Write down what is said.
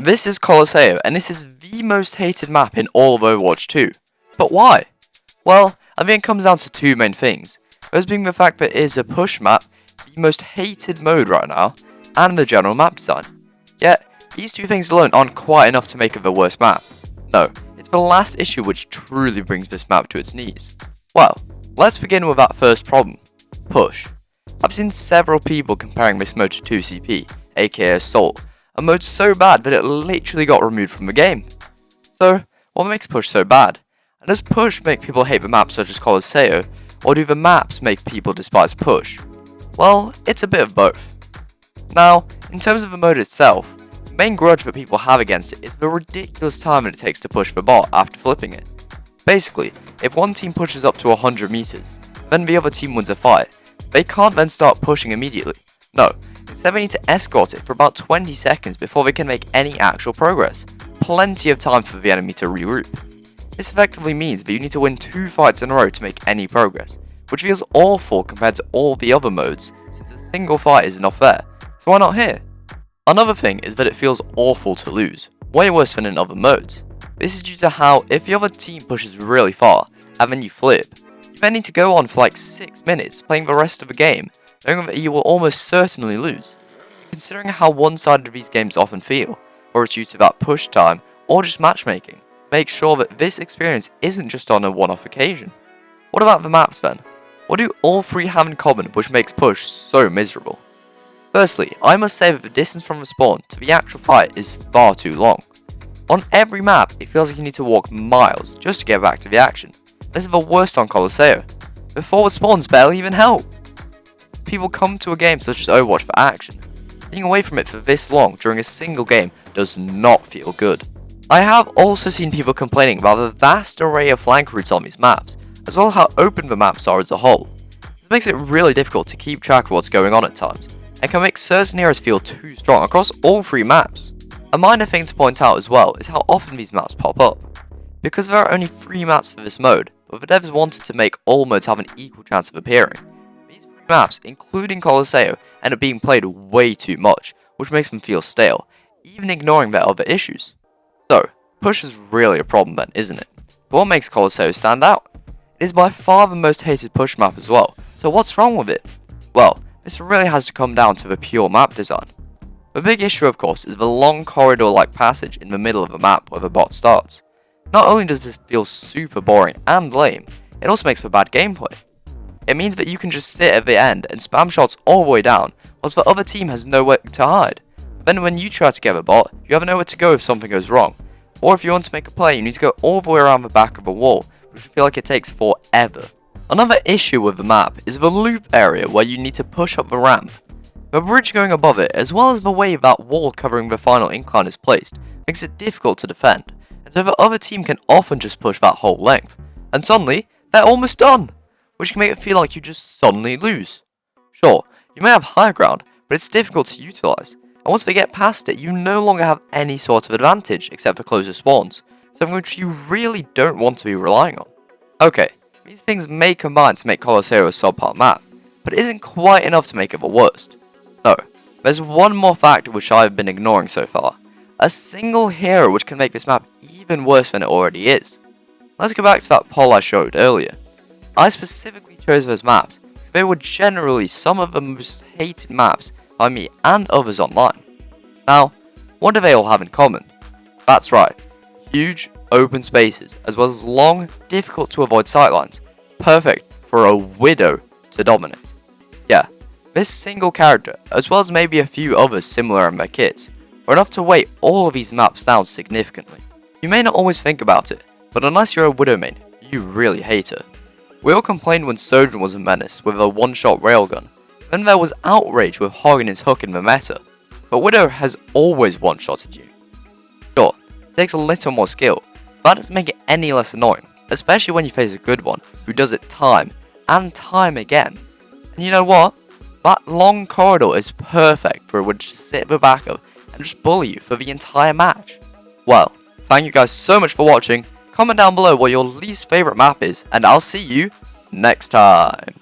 This is Colosseo, and this is the most hated map in all of Overwatch 2. But why? Well, I think it comes down to two main things. Those being the fact that it is a push map, the most hated mode right now, and the general map design. Yet, these two things alone aren't quite enough to make it the worst map. No, it's the last issue which truly brings this map to its knees. Well, let's begin with that first problem. Push. I've seen several people comparing this mode to 2CP, aka Assault, a mode so bad that it literally got removed from the game. So, what makes push so bad? And does push make people hate the maps such as Colosseo, or do the maps make people despise push? Well, it's a bit of both. Now, in terms of the mode itself, the main grudge that people have against it is the ridiculous time that it takes to push the bot after flipping it. Basically, if one team pushes up to 100 meters, then the other team wins a fight, they can't then start pushing immediately. No, instead they need to escort it for about 20 seconds before they can make any actual progress. Plenty of time for the enemy to regroup. This effectively means that you need to win 2 fights in a row to make any progress, which feels awful compared to all the other modes, since a single fight is enough there, so why not here? Another thing is that it feels awful to lose, way worse than in other modes. This is due to how, if the other team pushes really far, and then you flip, you then need to go on for like 6 minutes playing the rest of the game, knowing that you will almost certainly lose. Considering how one-sided these games often feel, or it's due to that push time, or just matchmaking, make sure that this experience isn't just on a one-off occasion. What about the maps then? What do all three have in common which makes push so miserable? Firstly, I must say that the distance from the spawn to the actual fight is far too long. On every map, it feels like you need to walk miles just to get back to the action. This is the worst on Colosseo. The forward spawns barely even help. People come to a game such as Overwatch for action. Being away from it for this long during a single game does not feel good. I have also seen people complaining about the vast array of flank routes on these maps, as well as how open the maps are as a whole. This makes it really difficult to keep track of what's going on at times, and can make certain areas feel too strong across all 3 maps. A minor thing to point out as well is how often these maps pop up. Because there are only 3 maps for this mode, but the devs wanted to make all modes have an equal chance of appearing. These 3 maps, including Colosseo, end up being played way too much, which makes them feel stale, even ignoring their other issues. So, push is really a problem then, isn't it? But what makes Colosseo stand out? It is by far the most hated push map as well, so what's wrong with it? Well, this really has to come down to the pure map design. The big issue of course is the long corridor-like passage in the middle of the map where the bot starts. Not only does this feel super boring and lame, it also makes for bad gameplay. It means that you can just sit at the end and spam shots all the way down, whilst the other team has nowhere to hide. Then when you try to get the bot, you have nowhere to go if something goes wrong. Or if you want to make a play, you need to go all the way around the back of a wall, which I feel like it takes forever. Another issue with the map is the loop area where you need to push up the ramp. The bridge going above it, as well as the way that wall covering the final incline is placed, makes it difficult to defend, and so the other team can often just push that whole length, and suddenly, they're almost done, which can make it feel like you just suddenly lose. Sure, you may have higher ground, but it's difficult to utilise, and once they get past it, you no longer have any sort of advantage except for closer spawns, something which you really don't want to be relying on. Okay, these things may combine to make Colosseo a subpar map, but it isn't quite enough to make it the worst. No, there's one more factor which I've been ignoring so far. A single hero which can make this map even worse than it already is. Let's go back to that poll I showed earlier. I specifically chose those maps because they were generally some of the most hated maps by me and others online. Now, what do they all have in common? That's right, huge open spaces as well as long, difficult to avoid sightlines, perfect for a Widow to dominate. Yeah, this single character, as well as maybe a few others similar in their kits, are enough to weigh all of these maps down significantly. You may not always think about it, but unless you're a Widow main, you really hate her. We all complained when Sojourn was a menace with a one-shot railgun, then there was outrage with Hog and his hook in the meta, but Widow has always one-shotted you. Sure, it takes a little more skill, but that doesn't make it any less annoying, especially when you face a good one who does it time and time again. And you know what? That long corridor is perfect for a Widow to sit at the back of and just bully you for the entire match. Well, thank you guys so much for watching. Comment down below what your least favourite map is, and I'll see you next time.